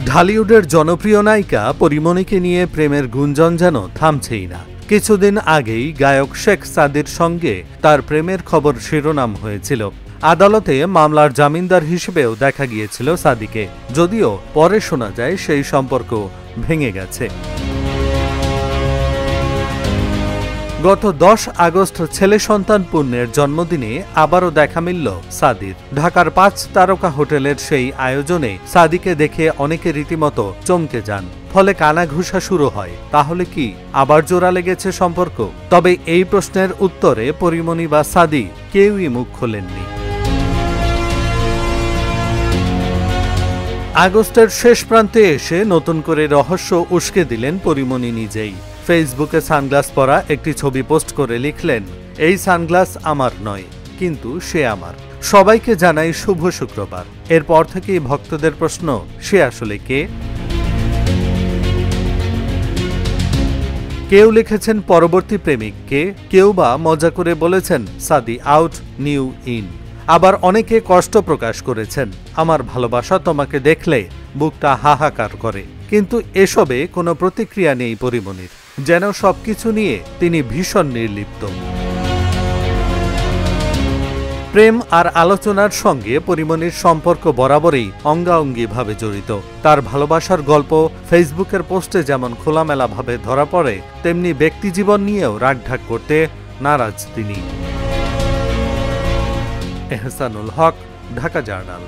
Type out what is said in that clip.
ঢালিউডের জনপ্রিয় নায়িকা পরিমণিকে নিয়ে প্রেমের গুঞ্জন যেন থামছেই না। কিছুদিন আগেই গায়ক শেখ সাদির সঙ্গে তার প্রেমের খবর শিরোনাম হয়েছিল। আদালতে মামলার জামিনদার হিসেবেও দেখা গিয়েছিল সাদিকে, যদিও পরে শোনা যায় সেই সম্পর্ক ভেঙে গেছে। গত 10 আগস্ট ছেলে সন্তান পুণ্যের জন্মদিনে আবারও দেখা মিলল সাদির। ঢাকার 5 তারকা হোটেলের সেই আয়োজনে সাদিকে দেখে অনেকে রীতিমতো চমকে যান। ফলে কানাঘুষা শুরু হয়, তাহলে কি আবার জোড়া লেগেছে সম্পর্ক? তবে এই প্রশ্নের উত্তরে পরিমণি বা সাদি কেউই মুখ খোলেননি। আগস্টের শেষ প্রান্তে এসে নতুন করে রহস্য উস্কে দিলেন পরিমণি নিজেই। ফেসবুকে সানগ্লাস পরা একটি ছবি পোস্ট করে লিখলেন, এই সানগ্লাস আমার নয়, কিন্তু সে আমার। সবাইকে জানাই শুভ শুক্রবার। এরপর থেকেই ভক্তদের প্রশ্ন, সে আসলে কে? কেউ লিখেছেন পরবর্তী প্রেমিককে, কেউ বা মজা করে বলেছেন সাদি আউট নিউ ইন। আবার অনেকে কষ্ট প্রকাশ করেছেন, আমার ভালোবাসা তোমাকে দেখলে বুকটা হাহাকার করে। কিন্তু এসবে কোনো প্রতিক্রিয়া নেই পরিমণির, যেন সবকিছু নিয়ে তিনি ভীষণ নির্লিপ্ত। প্রেম আর আলোচনার সঙ্গে পরিমণির সম্পর্ক বরাবরই অঙ্গাঅঙ্গিভাবে জড়িত। তার ভালোবাসার গল্প ফেসবুকের পোস্টে যেমন খোলামেলাভাবে ধরা পড়ে, তেমনি ব্যক্তিজীবন নিয়েও রাগঢাক করতে নারাজ তিনি। এহসানুল হক, ঢাকা জার্নাল।